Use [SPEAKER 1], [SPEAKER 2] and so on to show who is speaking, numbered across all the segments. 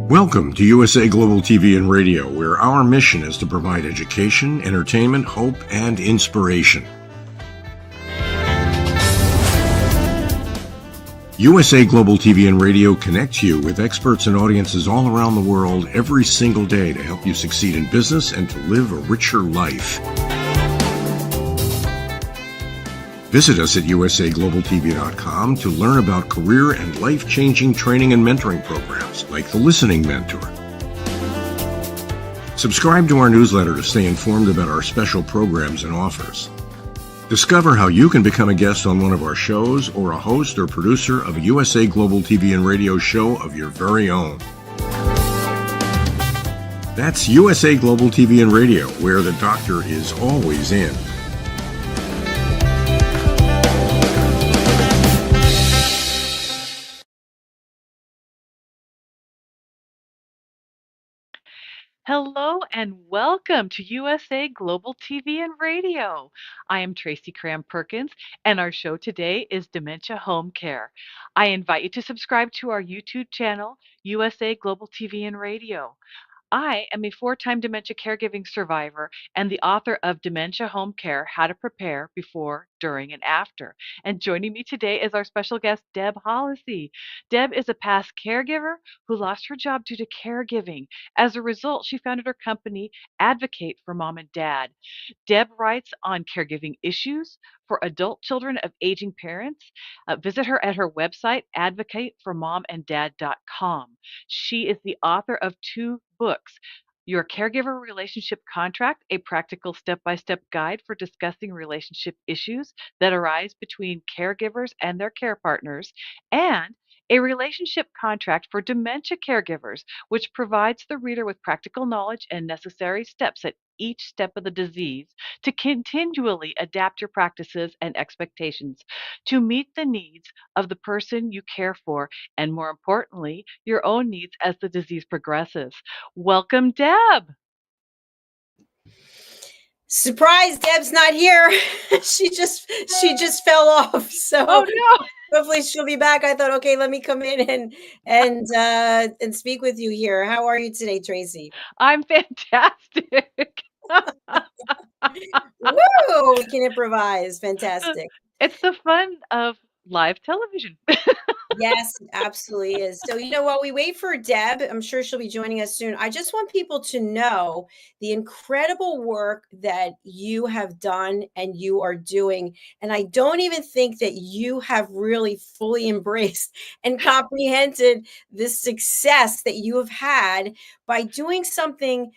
[SPEAKER 1] Welcome to USA Global TV and Radio, where our mission is to provide education, entertainment, hope, and inspiration. USA Global TV and Radio connects you with experts and audiences all around the world every single day to help you succeed in business and to live a richer life. Visit us at usaglobaltv.com to learn about career and life-changing training and mentoring programs like the Listening Mentor. Subscribe to our newsletter to stay informed about our special programs and offers. Discover how you can become a guest on one of our shows or a host or producer of a USA Global TV and Radio show of your very own. That's USA Global TV and Radio, where the doctor is always in.
[SPEAKER 2] Hello and welcome to USA Global TV and Radio. I am Tracy Cram Perkins, and our show today is Dementia Home Care. I invite you to subscribe to our YouTube channel, USA Global TV and Radio. I am a 4-time dementia caregiving survivor and the author of Dementia Home Care, How to Prepare Before, During, and After. And joining me today is our special guest, Deb Hallisey. Deb is a past caregiver who lost her job due to caregiving. As a result, she founded her company, Advocate for Mom and Dad. Deb writes on caregiving issues for adult children of aging parents. Visit her at her website, advocateformomanddad.com. She is the author of 2 books, Your Caregiver Relationship Contract, a practical step-by-step guide for discussing relationship issues that arise between caregivers and their care partners, and A Relationship Contract for Dementia Caregivers, which provides the reader with practical knowledge and necessary steps at each step of the disease to continually adapt your practices and expectations to meet the needs of the person you care for, and more importantly, your own needs as the disease progresses. Welcome, Deb.
[SPEAKER 3] Surprise, Deb's not here. she just fell off. So
[SPEAKER 2] Oh no.
[SPEAKER 3] hopefully she'll be back. I thought, okay, let me come in and speak with you here. How are you today, Tracy?
[SPEAKER 2] I'm fantastic.
[SPEAKER 3] Woo! We can improvise. Fantastic.
[SPEAKER 2] It's the fun of live television.
[SPEAKER 3] Yes, it absolutely is. So, while we wait for Deb, I'm sure she'll be joining us soon. I just want people to know the incredible work that you have done and you are doing. And I don't even think that you have really fully embraced and comprehended the success that you have had by doing something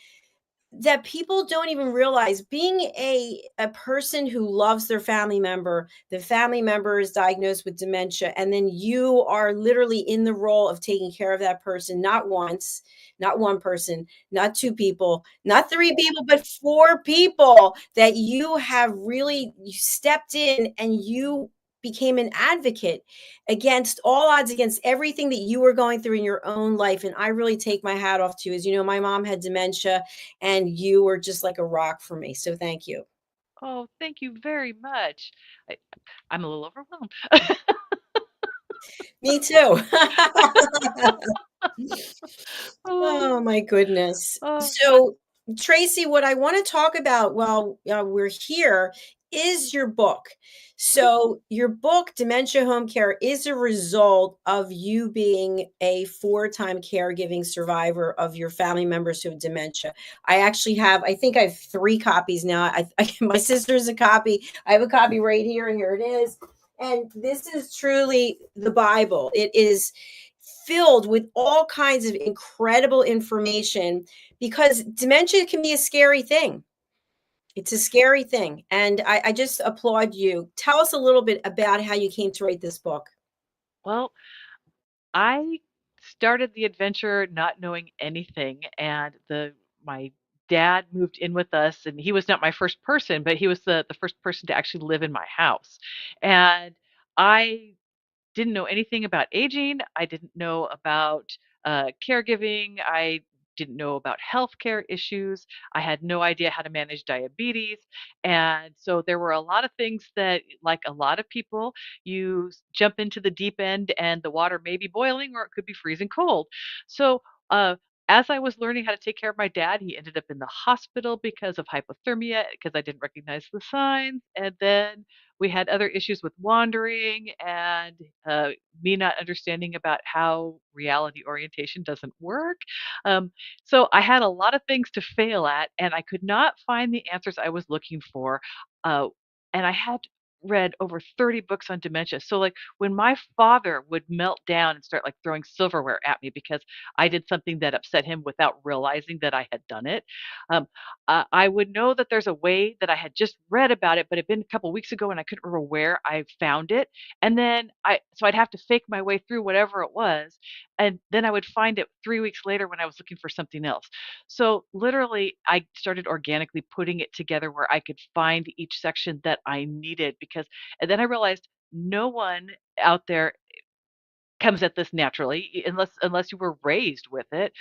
[SPEAKER 3] that people don't even realize. Being a person who loves their family member, the family member is diagnosed with dementia, and then you are literally in the role of taking care of that person, not once, not one person, not 2 people, not 3 people, but 4 people that you have really, you stepped in and you became an advocate against all odds, against everything that you were going through in your own life. And I really take my hat off to you. As you know, my mom had dementia, and you were just like a rock for me. So thank you.
[SPEAKER 2] Oh, thank you very much. I, I'm a little overwhelmed.
[SPEAKER 3] Me too.
[SPEAKER 2] Oh,
[SPEAKER 3] Oh my goodness.
[SPEAKER 2] oh, but
[SPEAKER 3] So, Tracy, what I want to talk about while we're here is your book.
[SPEAKER 2] mhm.
[SPEAKER 3] So, your book, Dementia Home Care, is a result of you being a four-time caregiving survivor of your family members who have dementia. I actually have, I think I have three copies now. My sister's a copy. I have a copy right here, and here it is. And this is truly the Bible. It is filled with all kinds of incredible information because dementia can be a scary thing. It's a scary thing. And I just applaud you. Tell us a little bit about how you came to write this book.
[SPEAKER 2] well, I started the adventure not knowing anything, and the my dad moved in with us, and he was not my first person, but he was the first person to actually live in my house. And I didn't know anything about aging. I didn't know about caregiving. I didn't know about healthcare issues. I had no idea how to manage diabetes. And so there were a lot of things that, like a lot of people, jump into the deep end and the water may be boiling or it could be freezing cold. So, uh, as I was learning how to take care of my dad, he ended up in the hospital because of hypothermia because I didn't recognize the signs. And then we had other issues with wandering and me not understanding about how reality orientation doesn't work. Um, so I had a lot of things to fail at, and I could not find the answers I was looking for. Uh, and I had read over 30 books on dementia. So like when my father would melt down and start like throwing silverware at me because I did something that upset him without realizing that I had done it, um, I would know that there's a way that I had just read about it, but it had been a couple weeks ago and I couldn't remember where I found it. And then I'd have to fake my way through whatever it was. And then I would find it 3 weeks later when I was looking for something else. So literally, I started organically putting it together where I could find each section that I needed because, and then I realized no one out there comes at this naturally unless you were raised with it.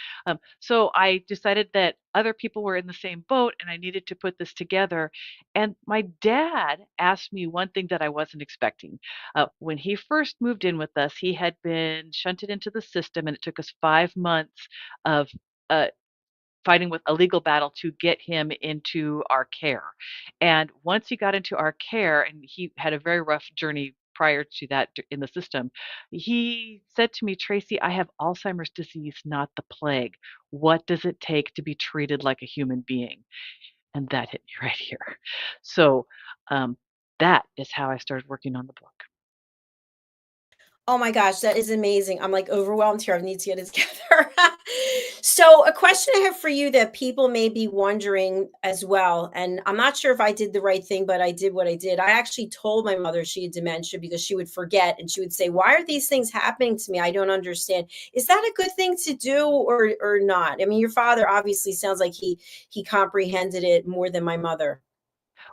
[SPEAKER 2] So I decided that other people were in the same boat and I needed to put this together. And my dad asked me one thing that I wasn't expecting. When he first moved in with us, he had been shunted into the system, and it took us 5 months of uh, fighting with a legal battle to get him into our care. And once he got into our care, and he had a very rough journey prior to that in the system, he said to me, Tracy, I have Alzheimer's disease, not the plague. What does it take to be treated like a human being? And that hit me right here. So um, that is how I started working on the book.
[SPEAKER 3] Oh my gosh, that is amazing. I'm like overwhelmed here. I need to get it together. So, a question I have for you that people may be wondering as well, and I'm not sure if I did the right thing, but I did what I did. I actually told my mother she had dementia because she would forget and she would say, "Why are these things happening to me? I don't understand." Is that a good thing to do or not? I mean, your father obviously sounds like he comprehended it more than my mother.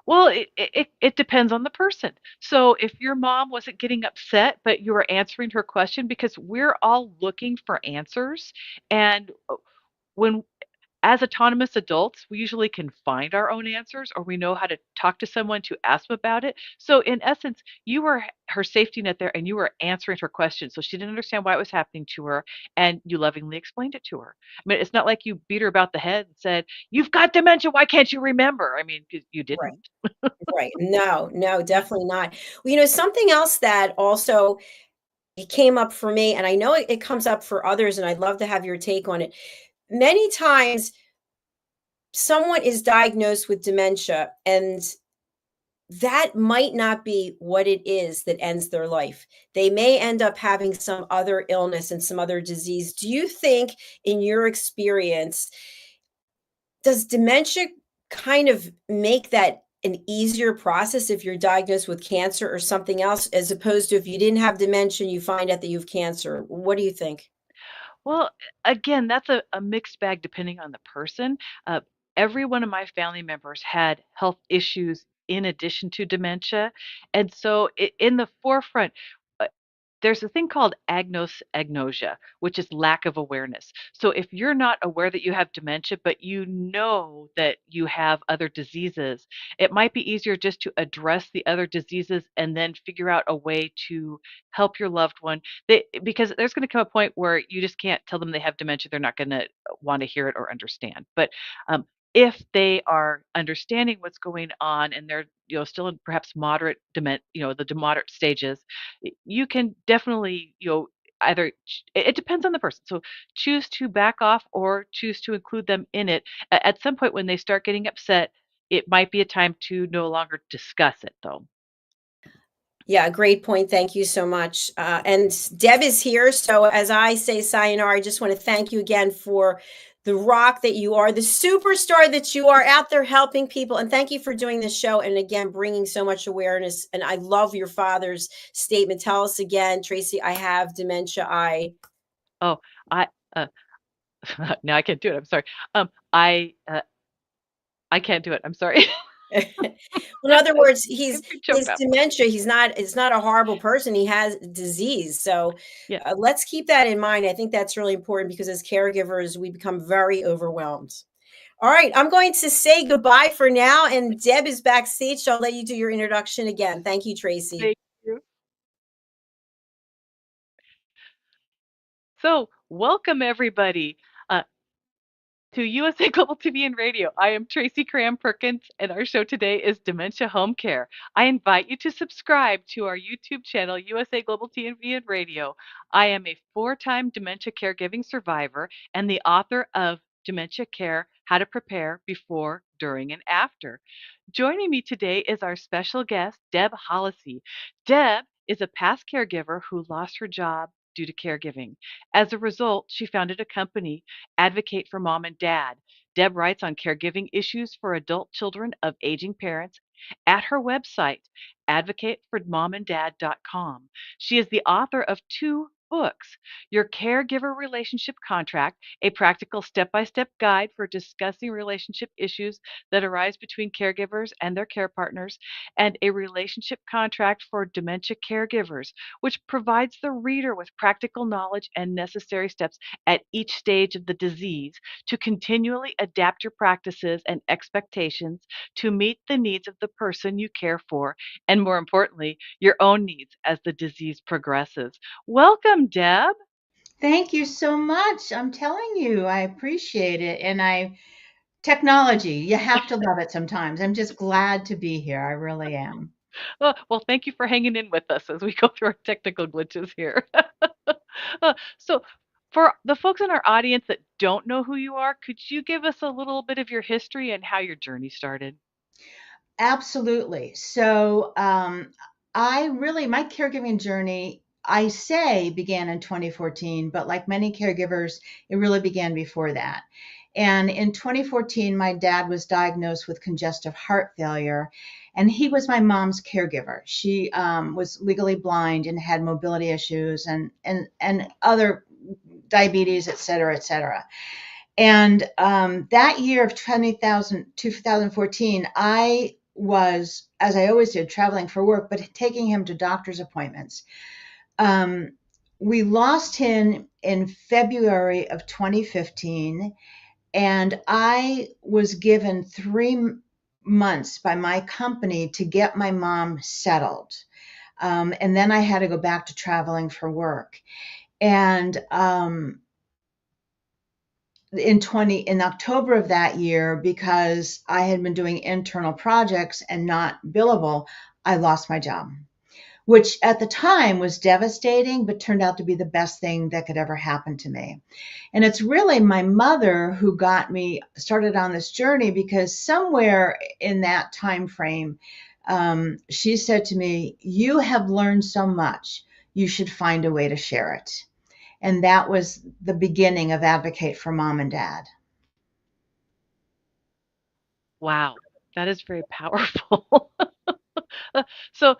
[SPEAKER 2] Well, it depends on the person. So if your mom wasn't getting upset, but you were answering her question because we're all looking for answers, and when as autonomous adults, we usually can find our own answers or we know how to talk to someone to ask them about it. So in essence, you were her safety net there and you were answering her question. So she didn't understand why it was happening to her and you lovingly explained it to her. I mean, it's not like you beat her about the head and said, "You've got dementia, why can't you remember?" I mean, 'cause you
[SPEAKER 3] Right.
[SPEAKER 2] didn't.
[SPEAKER 3] Right. No, no, definitely not. Well, something else that also it came up for me, and I know it comes up for others, and I'd love to have your take on it. Many times, someone is diagnosed with dementia, and that might not be what it is that ends their life. They may end up having some other illness and some other disease. Do you think, in your experience, does dementia kind of make that an easier process if you're diagnosed with cancer or something else, as opposed to if you didn't have dementia, you find out that you have cancer? What do you think?
[SPEAKER 2] Well, again, that's a mixed bag depending on the person. Uh, every one of my family members had health issues in addition to dementia. And so in the forefront, uh, there's a thing called agnosia, which is lack of awareness. So if you're not aware that you have dementia, but you know that you have other diseases, it might be easier just to address the other diseases and then figure out a way to help your loved one. Because there's going to come a point where you just can't tell them they have dementia. They're not going to want to hear it or understand. But um, if they are understanding what's going on and they're still in perhaps moderate the moderate stages, you can definitely either it depends on the person. So choose to back off or choose to include them in it. At some point when they start getting upset, it might be a time to no longer discuss it, though.
[SPEAKER 3] Yeah, great point. Thank you so much. And Deb is here. So as I say sayonara, I just want to thank you again for the rock that you are, the superstar that you are out there helping people. And thank you for doing this show. And again, bringing so much awareness. And I love your father's statement. Tell us again, Tracy, I have dementia.
[SPEAKER 2] Oh, I now I can't do it. I'm sorry. I can't do it. I'm sorry.
[SPEAKER 3] In other
[SPEAKER 2] I
[SPEAKER 3] words,
[SPEAKER 2] get
[SPEAKER 3] he's
[SPEAKER 2] pretty choked
[SPEAKER 3] his
[SPEAKER 2] up.
[SPEAKER 3] dementia. It's not a horrible person. He has disease. So
[SPEAKER 2] Yeah.
[SPEAKER 3] let's keep that in mind. I think that's really important because as caregivers, we become very overwhelmed. All right, I'm going to say goodbye for now, and Deb is backstage, so I'll let you do your introduction again. Thank you, Tracy.
[SPEAKER 2] Thank you. So, welcome everybody. To USA Global TV and Radio. I am Tracy Cram Perkins, and our show today is Dementia Home Care. I invite you to subscribe to our YouTube channel, USA Global TV and Radio. I am a four-time dementia caregiving survivor and the author of Dementia Care: How to Prepare Before, During, and After. Joining me today is our special guest, Deb Hallisey. Deb is a past caregiver who lost her job due to caregiving. As a result, she founded a company, Advocate for Mom and Dad. Deb writes on caregiving issues for adult children of aging parents at her website, advocateformomanddad.com. She is the author of two books: Your Caregiver Relationship Contract, a practical step by step guide for discussing relationship issues that arise between caregivers and their care partners, and A Relationship Contract for Dementia Caregivers, which provides the reader with practical knowledge and necessary steps at each stage of the disease to continually adapt your practices and expectations to meet the needs of the person you care for, and more importantly, your own needs as the disease progresses. Welcome, Deb.
[SPEAKER 4] Thank you so much. I'm telling you, I appreciate it. Technology, you have to love it sometimes. I'm just glad to be here. I really am.
[SPEAKER 2] Well, thank you for hanging in with us as we go through our technical glitches here. So, for the folks in our audience that don't know who you are, could you give us a little bit of your history and how your journey started?
[SPEAKER 4] Absolutely. My caregiving journey, I say began in 2014, but like many caregivers, it really began before that. And in 2014, my dad was diagnosed with congestive heart failure, and he was my mom's caregiver. She was legally blind and had mobility issues and other diabetes, et cetera, et cetera. And that year of 2014, I was, as I always did, traveling for work, but taking him to doctor's appointments. Um, we lost him in February of 2015, and I was given 3 months by my company to get my mom settled. And then I had to go back to traveling for work. And in October of that year, because I had been doing internal projects and not billable, I lost my job, which at the time was devastating, but turned out to be the best thing that could ever happen to me. And it's really my mother who got me started on this journey, because somewhere in that time frame, she said to me, "You have learned so much. You should find a way to share it." And that was the beginning of Advocate for Mom and Dad.
[SPEAKER 2] Wow, that is very powerful. Uh, so,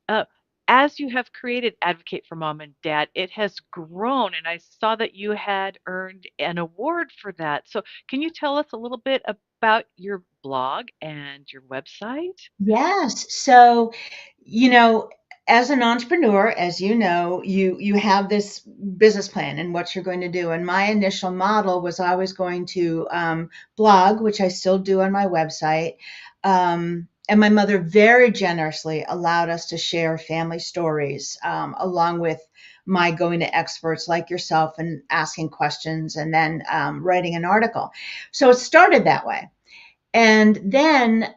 [SPEAKER 2] uh, as you have created Advocate for Mom and Dad, it has grown, and I saw that you had earned an award for that. So, can you tell us a little bit about your blog and your website?
[SPEAKER 4] Yes. So, you know, as an entrepreneur, as you know, you have this business plan and what you're going to do. And my initial model was I was going to blog, which I still do on my website. And my mother very generously allowed us to share family stories, along with my going to experts like yourself and asking questions and then writing an article. So it started that way. And then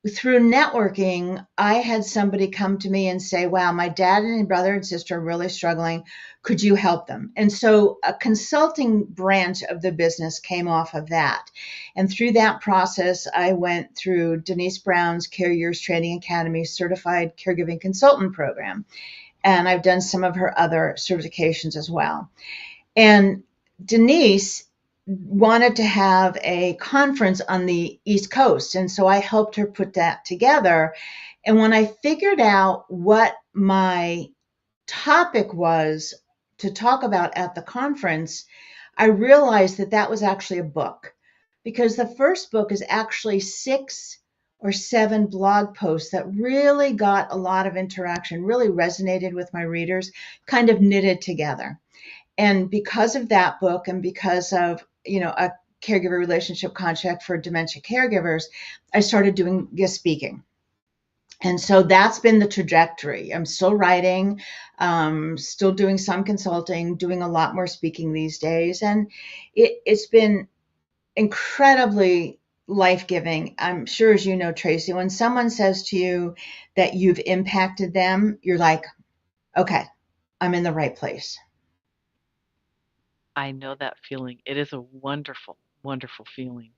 [SPEAKER 4] through networking, I had somebody come to me and say, wow, my dad and brother and sister are really struggling. Could you help them? And so a consulting branch of the business came off of that. And through that process, I went through Denise Brown's Caregivers Training Academy Certified Caregiving Consultant Program. And I've done some of her other certifications as well. And Denise wanted to have a conference on the East Coast. And so I helped her put that together. And when I figured out what my topic was to talk about at the conference, I realized that that was actually a book, because the first book is actually 6 or 7 blog posts that really got a lot of interaction, really resonated with my readers, kind of knitted together. And because of that book and because of, a caregiver relationship contract for dementia caregivers, I started doing guest speaking. And so that's been the trajectory. I'm still writing, still doing some consulting, doing a lot more speaking these days. And it's been incredibly life-giving. I'm sure, as you know, Tracy, when someone says to you that you've impacted them, you're like, okay, I'm in the right place.
[SPEAKER 2] I know that feeling. It is a wonderful, wonderful feeling.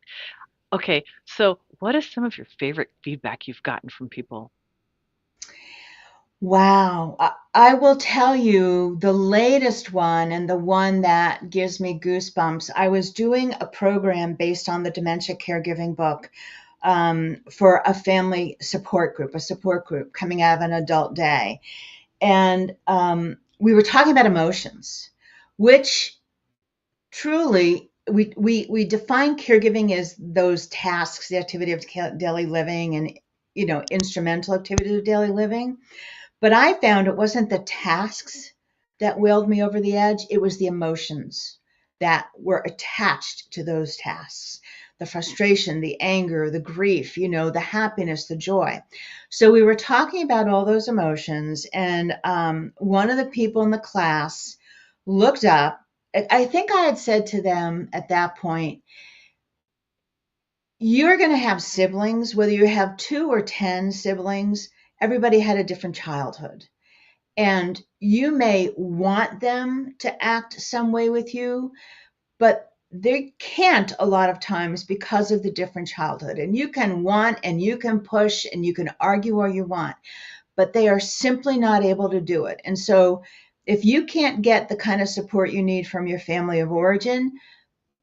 [SPEAKER 2] Okay, so what is some of your favorite feedback you've gotten from people?
[SPEAKER 4] Wow. I will tell you the latest one and the one that gives me goosebumps. I was doing a program based on the dementia caregiving book, for a family support group coming out of an adult day. And we were talking about emotions, which truly we define caregiving as those tasks, the activity of daily living and, instrumental activity of daily living. But I found it wasn't the tasks that wheeled me over the edge, it was the emotions that were attached to those tasks. The frustration, the anger, the grief, the happiness, the joy. So we were talking about all those emotions, and one of the people in the class looked up. I think I had said to them at that point, you're going to have siblings, whether you have 2 or 10 siblings, everybody had a different childhood. And you may want them to act some way with you, but they can't a lot of times because of the different childhood. And you can want and you can push and you can argue all you want, but they are simply not able to do it. And so if you can't get the kind of support you need from your family of origin,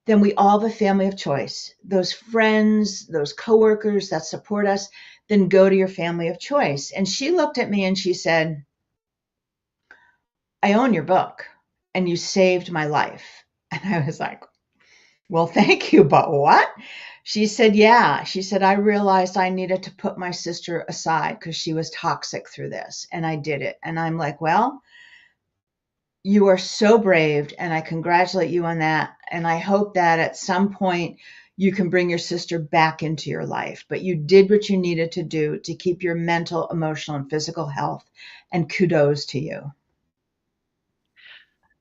[SPEAKER 4] then we all have a family of choice. Those friends, those coworkers that support us, then go to your family of choice. And she looked at me and she said, I own your book and you saved my life. And I was like, well, thank you, but what? She said, yeah. She said, I realized I needed to put my sister aside because she was toxic through this. And I did it. And I'm like, well, you are so brave, and I congratulate you on that. And I hope that at some point you can bring your sister back into your life. But you did what you needed to do to keep your mental, emotional, and physical health. And kudos to you.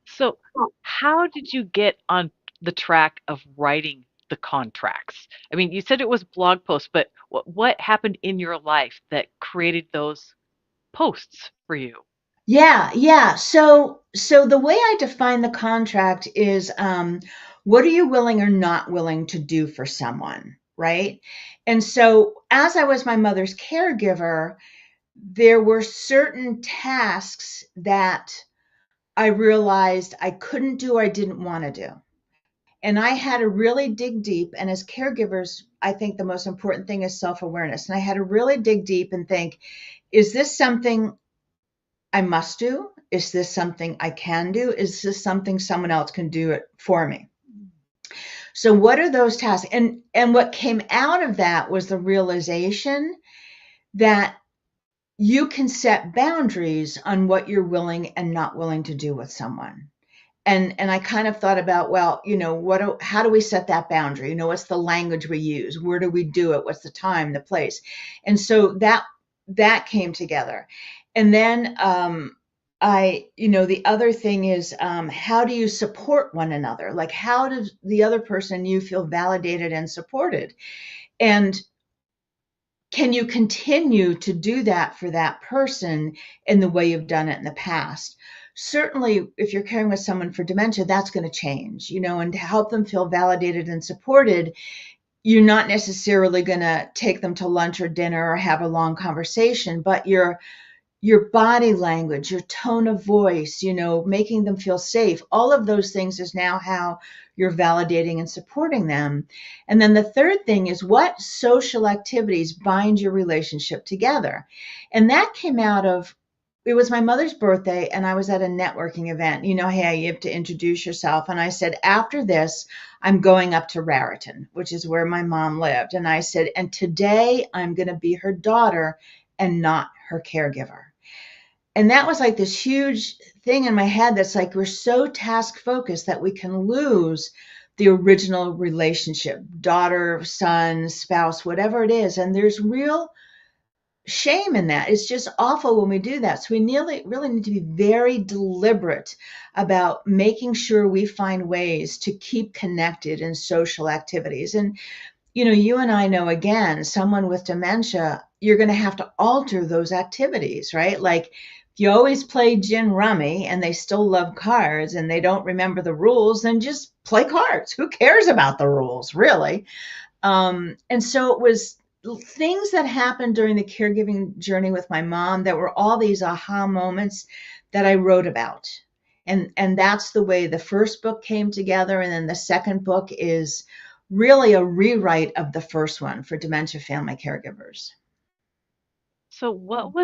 [SPEAKER 2] So, how did you get on the track of writing the contracts? I mean, you said it was blog posts, but what happened in your life that created those posts for you?
[SPEAKER 4] Yeah. So the way I define the contract is, what are you willing or not willing to do for someone, right? And so as I was my mother's caregiver, there were certain tasks that I realized I couldn't do or I didn't want to do. And I had to really dig deep. And as caregivers, I think the most important thing is self-awareness. And I had to really dig deep and think, is this something I must do? Is this something I can do? Is this something someone else can do it for me? So what are those tasks? And what came out of that was the realization that you can set boundaries on what you're willing and not willing to do with someone. And I kind of thought about, well, how do we set that boundary? What's the language we use? Where do we do it? What's the time, the place? And so that came together. And then the other thing is, how do you support one another? Like, how does the other person, you feel validated and supported? And can you continue to do that for that person in the way you've done it in the past? Certainly, if you're caring with someone for dementia, that's going to change, and to help them feel validated and supported, you're not necessarily going to take them to lunch or dinner or have a long conversation, but your body language, your tone of voice, making them feel safe, all of those things is now how you're validating and supporting them. And then the third thing is, what social activities bind your relationship together? And that came out of, it was my mother's birthday and I was at a networking event. Hey, you have to introduce yourself. And I said, after this, I'm going up to Raritan, which is where my mom lived. And I said, and today I'm going to be her daughter and not her caregiver. And that was like this huge thing in my head that's like, we're so task focused that we can lose the original relationship, daughter, son, spouse, whatever it is. And there's real shame in that. It's just awful when we do that. So we really need to be very deliberate about making sure we find ways to keep connected in social activities. And you and I know, again, someone with dementia, you're going to have to alter those activities, right? Like, if you always play gin rummy and they still love cards and they don't remember the rules, then just play cards. Who cares about the rules, really? And so it was things that happened during the caregiving journey with my mom that were all these aha moments that I wrote about. And that's the way the first book came together. And then the second book is really a rewrite of the first one for dementia family caregivers.
[SPEAKER 2] So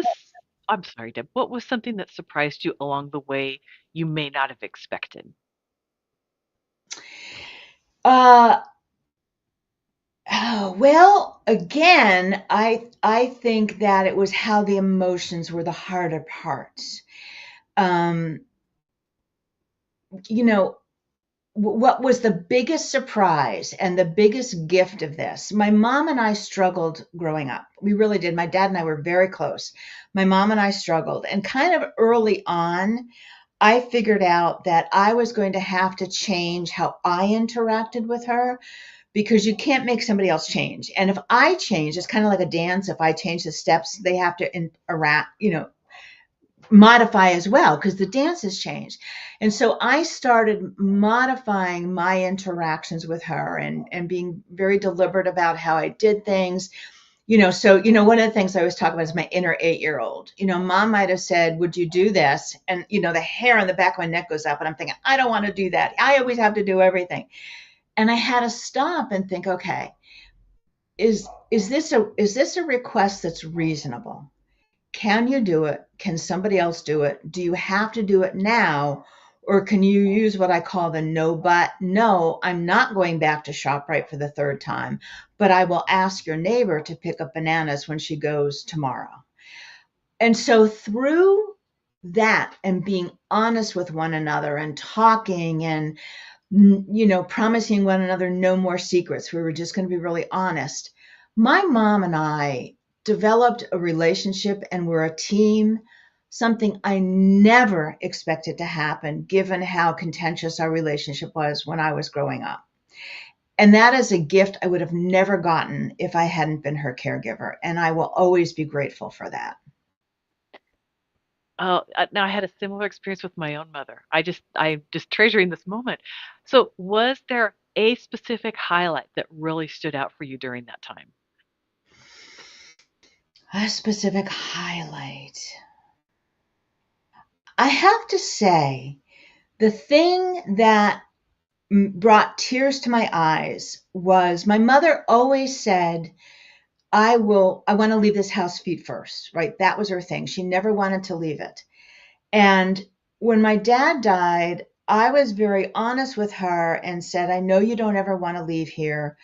[SPEAKER 2] I'm sorry, Deb, what was something that surprised you along the way you may not have expected?
[SPEAKER 4] Well, again, I think that it was how the emotions were the harder parts. What was the biggest surprise and the biggest gift of this? My mom and I struggled growing up. We really did. My dad and I were very close. My mom and I struggled. And kind of early on, I figured out that I was going to have to change how I interacted with her, because you can't make somebody else change. And if I change, it's kind of like a dance. If I change the steps, they have to interact, modify as well, because the dance has changed. And so I started modifying my interactions with her and being very deliberate about how I did things. So, one of the things I always talk about is my inner 8-year-old. Mom might have said, would you do this? And, the hair on the back of my neck goes up and I'm thinking, I don't want to do that. I always have to do everything. And I had to stop and think, okay, is this a request that's reasonable? Can you do it? Can somebody else do it? Do you have to do it now? Or can you use what I call the no but? No, I'm not going back to ShopRite for the third time, but I will ask your neighbor to pick up bananas when she goes tomorrow. And so through that and being honest with one another and talking and, promising one another no more secrets, we were just going to be really honest. My mom and I developed a relationship and we're a team, something I never expected to happen given how contentious our relationship was when I was growing up. And that is a gift I would have never gotten if I hadn't been her caregiver. And I will always be grateful for that.
[SPEAKER 2] Now I had a similar experience with my own mother. I'm just treasuring this moment. So was there a specific highlight that really stood out for you during that time?
[SPEAKER 4] A specific highlight. I have to say, the thing that brought tears to my eyes was my mother always said, I want to leave this house feet first, right? That was her thing. She never wanted to leave it. And when my dad died, I was very honest with her and said, I know you don't ever want to leave here,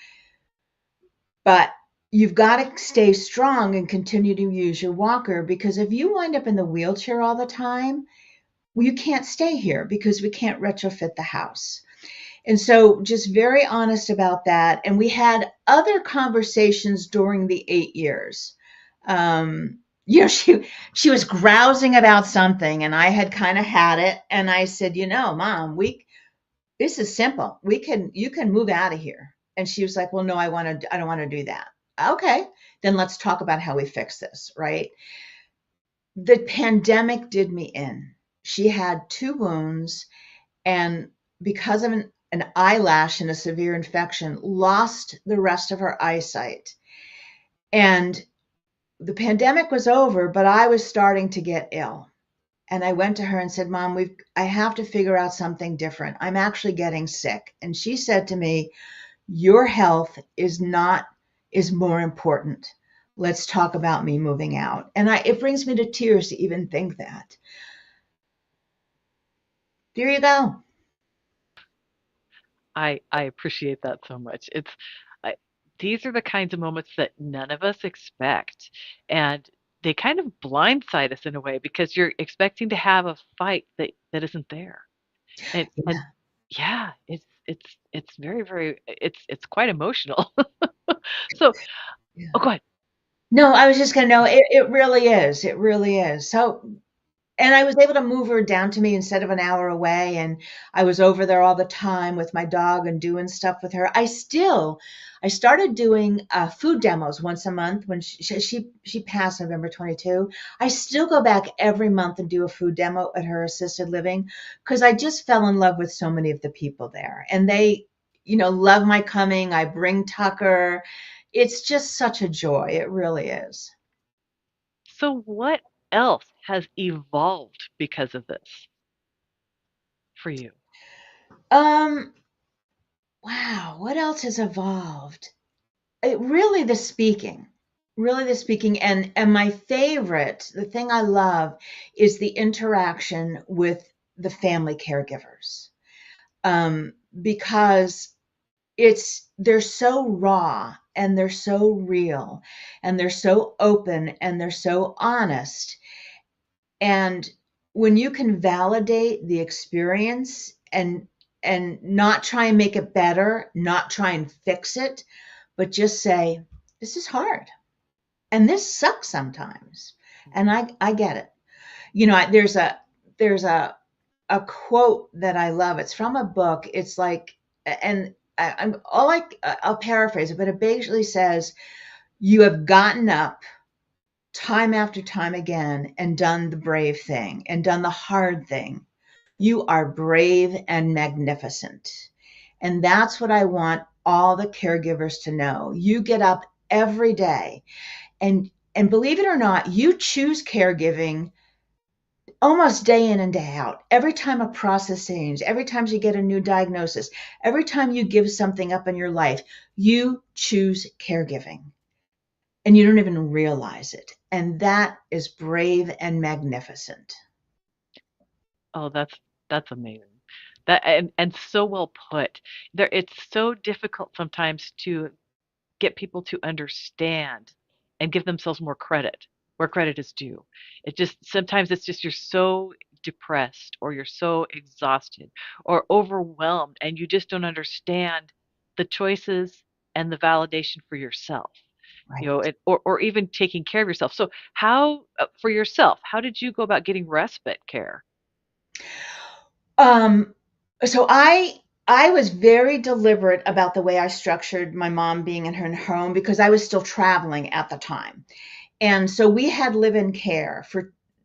[SPEAKER 4] but you've got to stay strong and continue to use your walker, because if you wind up in the wheelchair all the time, well, you can't stay here because we can't retrofit the house. And so just very honest about that. And we had other conversations during the 8 years. She was grousing about something and I had kind of had it. And I said, Mom, this is simple. You can move out of here. And she was like, well, no, I don't want to do that. Okay, then let's talk about how we fix this, right? The pandemic did me in. She had 2 wounds and because of an eyelash and a severe infection, lost the rest of her eyesight. And the pandemic was over, but I was starting to get ill. And I went to her and said, Mom, I have to figure out something different. I'm actually getting sick. And she said to me, your health is more important. Let's talk about me moving out. And it brings me to tears to even think that. There you go.
[SPEAKER 2] I appreciate that so much. These are the kinds of moments that none of us expect, and they kind of blindside us in a way because you're expecting to have a fight that isn't there. And yeah, it's very, very it's quite emotional. So,
[SPEAKER 4] Yeah.
[SPEAKER 2] oh, go ahead.
[SPEAKER 4] No, I was just going to know it really is. It really is. So, and I was able to move her down to me instead of an hour away. And I was over there all the time with my dog and doing stuff with her. I started doing food demos once a month when she passed November 22. I still go back every month and do a food demo at her assisted living because I just fell in love with so many of the people there. And they, love my coming. I bring Tucker. It's just such a joy. It really is.
[SPEAKER 2] So, what else has evolved because of this for you?
[SPEAKER 4] Wow, what else has evolved? Really the speaking. And my favorite, the thing I love is the interaction with the family caregivers. Because they're so raw and they're so real and they're so open and they're so honest. And when you can validate the experience and not try and make it better, not try and fix it, but just say, this is hard and this sucks sometimes. And I get it. There's a quote that I love. It's from a book. It's like, and I'll paraphrase it, but it basically says, you have gotten up time after time again and done the brave thing and done the hard thing. You are brave and magnificent. And that's what I want all the caregivers to know. You get up every day and believe it or not, you choose caregiving almost day in and day out. Every time a process changes, every time you get a new diagnosis, every time you give something up in your life, you choose caregiving. And you don't even realize it. And that is brave and magnificent.
[SPEAKER 2] Oh, that's amazing. That and so well put. It's so difficult sometimes to get people to understand and give themselves more credit where credit is due. Sometimes it's just you're so depressed or you're so exhausted or overwhelmed and you just don't understand the choices and the validation for yourself.
[SPEAKER 4] Right.
[SPEAKER 2] Or even taking care of yourself. So how for yourself, how did you go about getting respite care?
[SPEAKER 4] Um, so I was very deliberate about the way I structured my mom being in her home because I was still traveling at the time. And so we had live-in care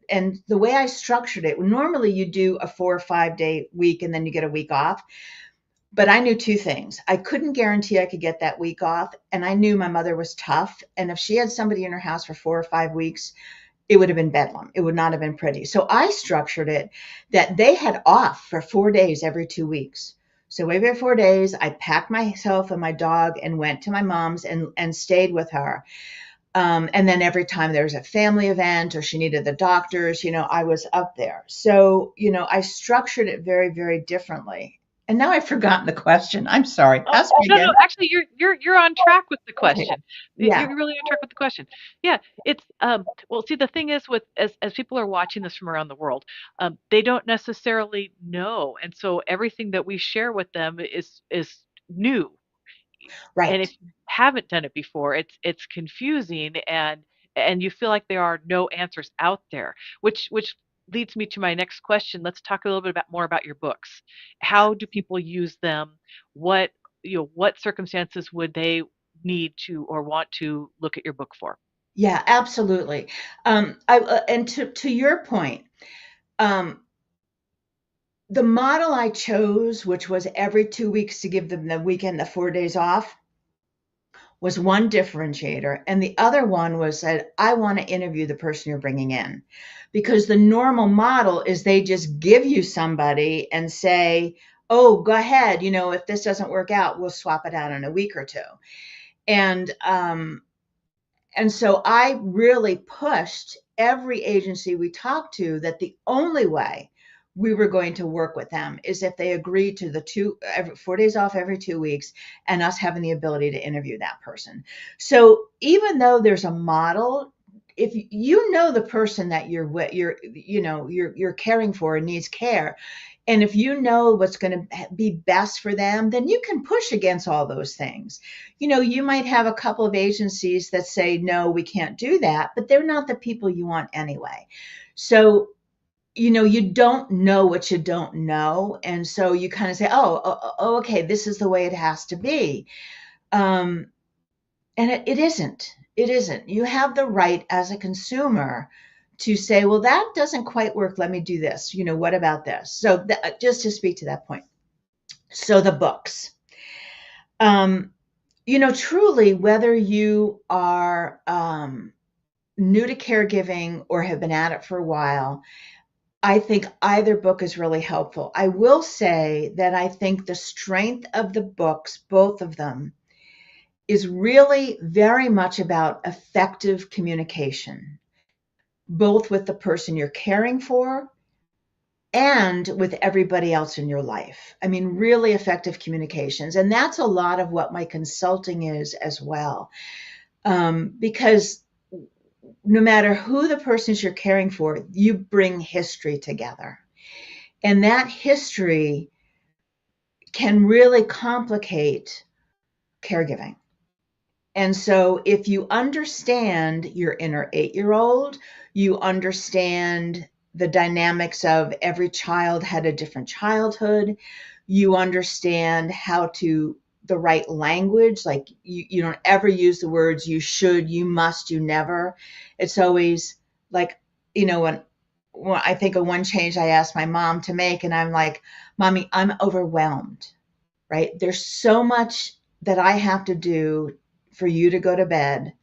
[SPEAKER 4] and the way I structured it, normally you do a 4 or 5 day week and then you get a week off. But I knew 2 things. I couldn't guarantee I could get that week off. And I knew my mother was tough. And if she had somebody in her house for 4 or 5 weeks, it would have been bedlam. It would not have been pretty. So I structured it that they had off for 4 days every 2 weeks. So every 4 days, I packed myself and my dog and went to my mom's and stayed with her. And then every time there was a family event or she needed the doctors, I was up there. So, I structured it very, very differently. And now I've forgotten the question. I'm sorry.
[SPEAKER 2] Oh,
[SPEAKER 4] Ask me
[SPEAKER 2] no,
[SPEAKER 4] again.
[SPEAKER 2] no, actually, you're on track with the
[SPEAKER 4] Okay.
[SPEAKER 2] question.
[SPEAKER 4] Yeah.
[SPEAKER 2] You're really on track with the question. Yeah, it's well, see, the thing is with as people are watching this from around the world, they don't necessarily know, and so everything that we share with them is new. And
[SPEAKER 4] Right.
[SPEAKER 2] if you haven't done it before, it's confusing and you feel like there are no answers out there, which leads me to my next question. Let's talk a little bit more about your books. How do people use them? What, what circumstances would they need to or want to look at your book for?
[SPEAKER 4] Yeah, absolutely. And to your point, um, the model I chose, which was every 2 weeks to give them the weekend, the 4 days off, was one differentiator. And the other one was that I want to interview the person you're bringing in. Because the normal model is they just give you somebody and say, oh, go ahead. If this doesn't work out, we'll swap it out in a week or two. And so I really pushed every agency we talked to that the only way we were going to work with them is if they agreed to the 4 days off every 2 weeks and us having the ability to interview that person. So even though there's a model, if you know the person that you're caring for and needs care, and if you know what's going to be best for them, then you can push against all those things. You might have a couple of agencies that say, no, we can't do that, but they're not the people you want anyway. So, you don't know what you don't know. And so you kind of say, oh, okay, this is the way it has to be. And it isn't. It isn't. You have the right as a consumer to say, well, that doesn't quite work. Let me do this. What about this? So just to speak to that point. So the books, truly, whether you are new to caregiving or have been at it for a while, I think either book is really helpful. I will say that I think the strength of the books, both of them, is really very much about effective communication, both with the person you're caring for and with everybody else in your life. I mean, really effective communications. And that's a lot of what my consulting is as well. Because no matter who the person you're caring for, you bring history together. And that history can really complicate caregiving. And so if you understand your inner 8-year-old, you understand the dynamics of every child had a different childhood, you understand the right language, like you don't ever use the words you should, you must, you never. It's always like, when I think of one change I asked my mom to make, and I'm like, Mommy, I'm overwhelmed, right? There's so much that I have to do for you to go to bed.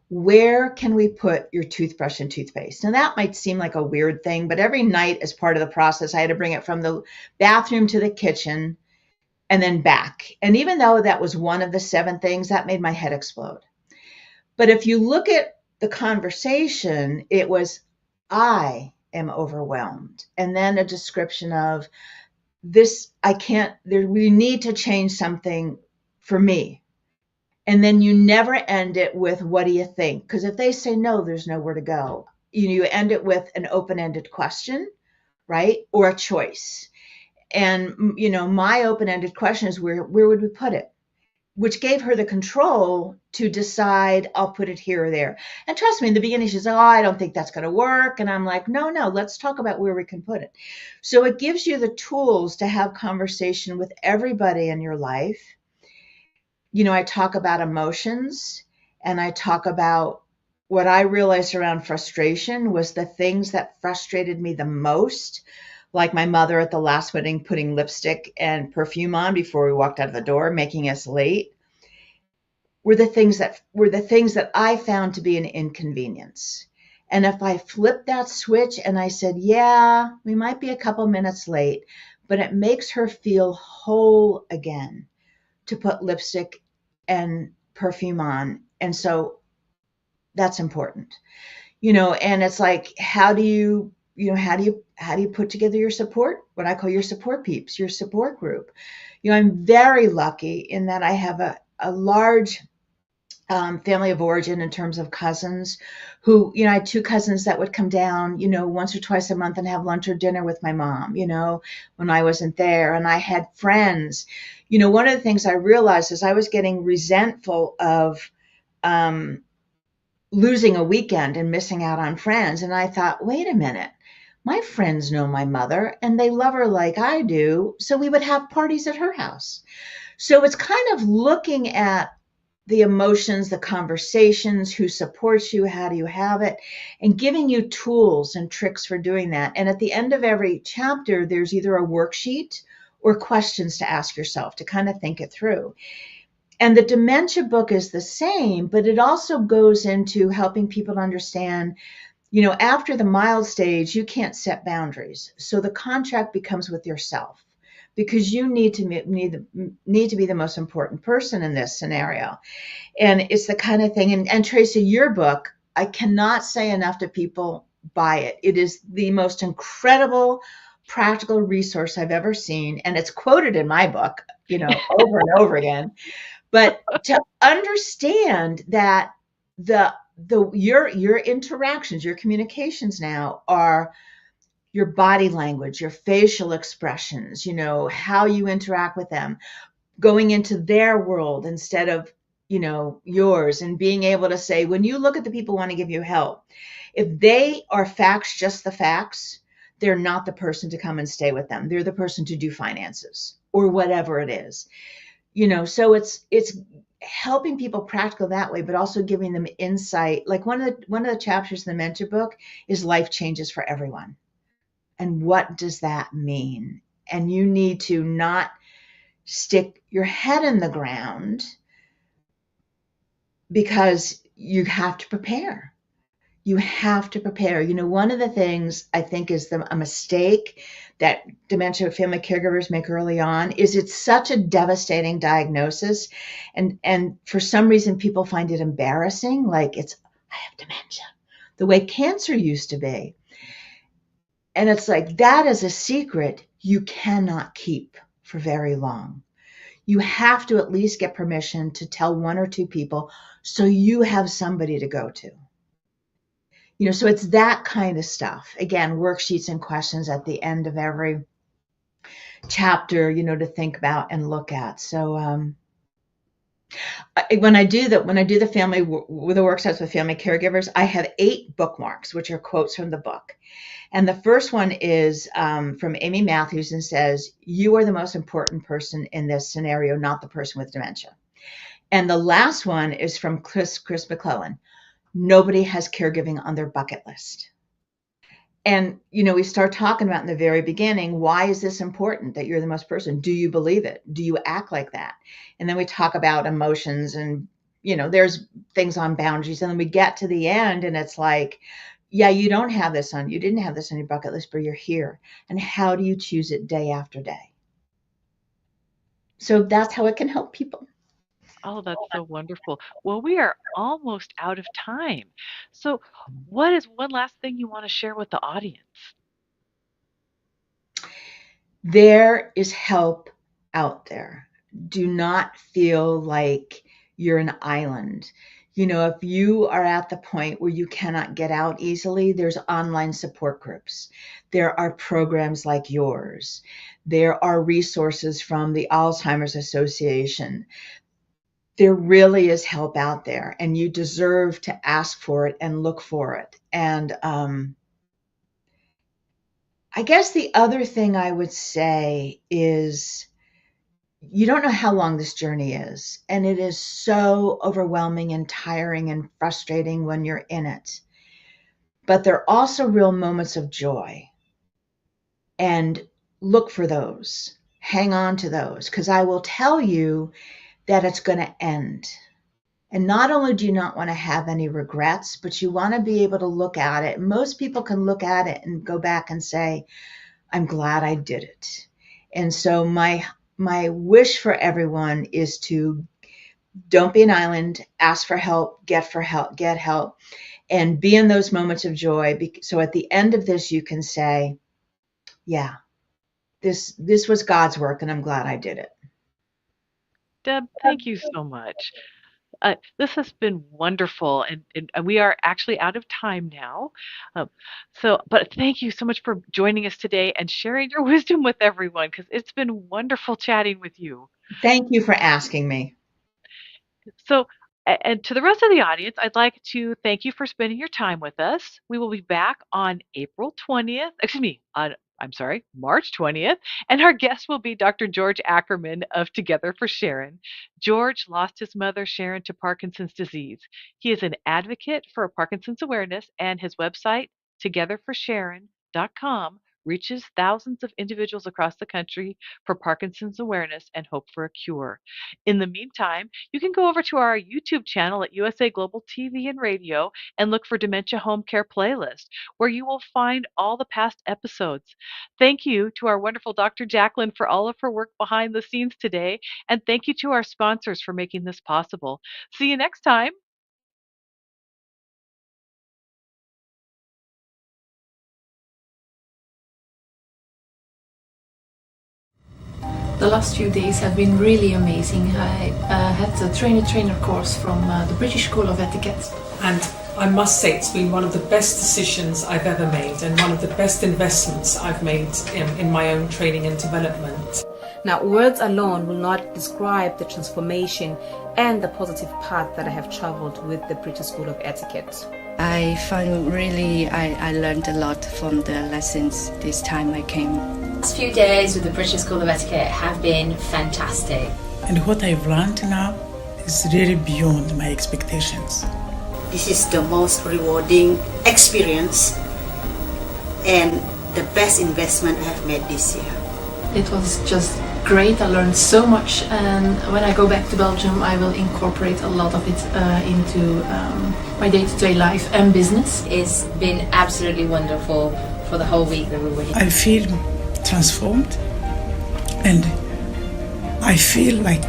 [SPEAKER 4] Where can we put your toothbrush and toothpaste? Now that might seem like a weird thing, but every night as part of the process, I had to bring it from the bathroom to the kitchen and then back. And even though that was one of the 7 things, that made my head explode. But if you look at the conversation, it was, I am overwhelmed. And then a description of this, we need to change something for me. And then you never end it with, what do you think? Because if they say no, there's nowhere to go. You end it with an open-ended question, right? Or a choice. And, my open-ended question is, where would we put it? Which gave her the control to decide, I'll put it here or there. And trust me, in the beginning, she said, oh, I don't think that's going to work. And I'm like, no, let's talk about where we can put it. So it gives you the tools to have conversation with everybody in your life. I talk about emotions, and I talk about what I realized around frustration was the things that frustrated me the most, like my mother at the last wedding putting lipstick and perfume on before we walked out of the door, making us late, were the things that I found to be an inconvenience. And if I flipped that switch and I said, yeah, we might be a couple minutes late, but it makes her feel whole again to put lipstick and perfume on. And so That's important. And it's like, how do you put together your support, what I call your support peeps, your support group? I'm very lucky in that I have a large family of origin in terms of cousins who, I had 2 cousins that would come down, once or twice a month and have lunch or dinner with my mom, when I wasn't there. And I had friends. One of the things I realized is I was getting resentful of losing a weekend and missing out on friends. And I thought, wait a minute, my friends know my mother and they love her like I do. So we would have parties at her house. So it's kind of looking at the emotions, the conversations, who supports you, how do you have it, and giving you tools and tricks for doing that. And at the end of every chapter, there's either a worksheet or questions to ask yourself to kind of think it through. And the dementia book is the same, but it also goes into helping people understand, after the mild stage, you can't set boundaries. So the contract becomes with yourself, because you need to be the most important person in this scenario. And it's the kind of thing, and Tracy, your book, I cannot say enough to people, buy it. It is the most incredible practical resource I've ever seen. And it's quoted in my book, over and over again. But to understand that your interactions, your communications now are your body language, your facial expressions, how you interact with them, going into their world instead of, yours, and being able to say, when you look at the people who want to give you help, if they are facts, just the facts, they're not the person to come and stay with them. They're the person to do finances or whatever it is, so it's helping people practical that way, but also giving them insight. Like one of the chapters in the mentor book is life changes for everyone. And what does that mean? And you need to not stick your head in the ground, because you have to prepare. You have to prepare. One of the things I think is a mistake that dementia family caregivers make early on is it's such a devastating diagnosis. And for some reason, people find it embarrassing. Like, I have dementia, the way cancer used to be. And it's like, that is a secret you cannot keep for very long. You have to at least get permission to tell 1 or 2 people, so you have somebody to go to. So it's that kind of stuff. Again, worksheets and questions at the end of every chapter, to think about and look at. So when I do the family with the workshops with family caregivers, I have 8 bookmarks, which are quotes from the book. And the first one is from Amy Matthews, and says, you are the most important person in this scenario, not the person with dementia. And the last one is from Chris McClellan. Nobody has caregiving on their bucket list. And, we start talking about in the very beginning, why is this important that you're the most person? Do you believe it? Do you act like that? And then we talk about emotions and, there's things on boundaries. And then we get to the end and it's like, yeah, you didn't have this on your bucket list, but you're here. And how do you choose it day after day? So that's how it can help people.
[SPEAKER 2] Oh, that's so wonderful. Well, we are almost out of time. So, what is one last thing you want to share with the audience?
[SPEAKER 4] There is help out there. Do not feel like you're an island. If you are at the point where you cannot get out easily, there's online support groups. There are programs like yours. There are resources from the Alzheimer's Association. There really is help out there, and you deserve to ask for it and look for it. And I guess the other thing I would say is, you don't know how long this journey is, and it is so overwhelming and tiring and frustrating when you're in it. But there are also real moments of joy, and look for those. Hang on to those, because I will tell you that it's going to end. And not only do you not want to have any regrets, but you want to be able to look at it. Most people can look at it and go back and say, I'm glad I did it. And so my wish for everyone is to Don't be an island. Ask for help, get help, and be in those moments of joy. So at the end of this, you can say, yeah, this was God's work, and I'm glad I did it.
[SPEAKER 2] Deb, thank you so much. This has been wonderful, and we are actually out of time now. But thank you so much for joining us today and sharing your wisdom with everyone, because it's been wonderful chatting with you.
[SPEAKER 4] Thank you for asking me.
[SPEAKER 2] So, and to the rest of the audience, I'd like to thank you for spending your time with us. We will be back on April 20th, excuse me, I'm sorry, March 20th, and our guest will be Dr. George Ackerman of Together for Sharon. George lost his mother, Sharon, to Parkinson's disease. He is an advocate for Parkinson's awareness, and his website, togetherforsharon.com, reaches thousands of individuals across the country for Parkinson's awareness and hope for a cure. In the meantime, you can go over to our YouTube channel at USA Global TV and Radio and look for Dementia Home Care Playlist, where you will find all the past episodes. Thank you to our wonderful Dr. Jacqueline for all of her work behind the scenes today, and thank you to our sponsors for making this possible. See you next time.
[SPEAKER 5] The last few days have been really amazing. I had the trainer course from the British School of Etiquette.
[SPEAKER 6] And I must say it's been one of the best decisions I've ever made and one of the best investments I've made in my own training and development.
[SPEAKER 7] Now, words alone will not describe the transformation and the positive path that I have traveled with the British School of Etiquette.
[SPEAKER 8] I find really I learned a lot from the lessons this time I came.
[SPEAKER 9] The last few days with the British School of Etiquette have been fantastic.
[SPEAKER 10] And what I've learned now is really beyond my expectations.
[SPEAKER 11] This is the most rewarding experience and the best investment I have made this year.
[SPEAKER 5] It was just great. I learned so much, and when I go back to Belgium I will incorporate a lot of it into my day-to-day life and business.
[SPEAKER 9] It's been absolutely wonderful for the whole week that we were here.
[SPEAKER 10] I feel transformed, and I feel like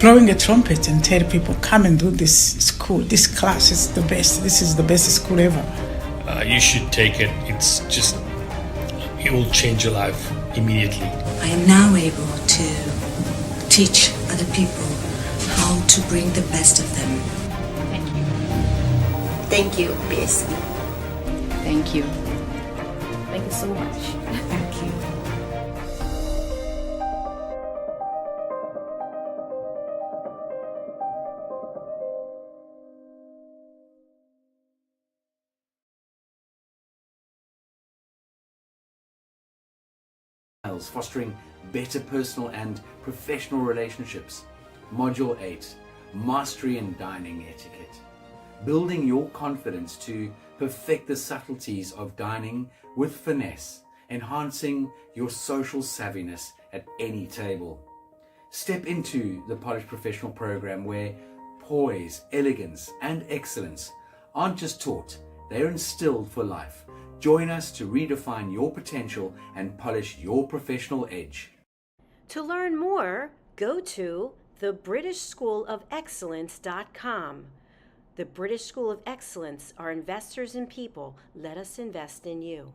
[SPEAKER 10] blowing a trumpet and tell people, come and do this school, this class is the best, this is the best school ever.
[SPEAKER 12] You should take it. It will change your life immediately.
[SPEAKER 13] I am now able to teach other people how to bring the best of them.
[SPEAKER 9] Thank you.
[SPEAKER 11] Thank you, BSC.
[SPEAKER 8] Thank you.
[SPEAKER 7] Thank you so much.
[SPEAKER 13] Thank you.
[SPEAKER 14] Fostering better personal and professional relationships. Module 8, Mastery in Dining Etiquette. Building your confidence to perfect the subtleties of dining with finesse, enhancing your social savviness at any table. Step into the Polished Professional program where poise, elegance and excellence aren't just taught, they're instilled for life. Join us to redefine your potential and polish your professional edge.
[SPEAKER 3] To learn more, go to thebritishschoolofexcellence.com. The British School of Excellence are investors in people. Let us invest in you.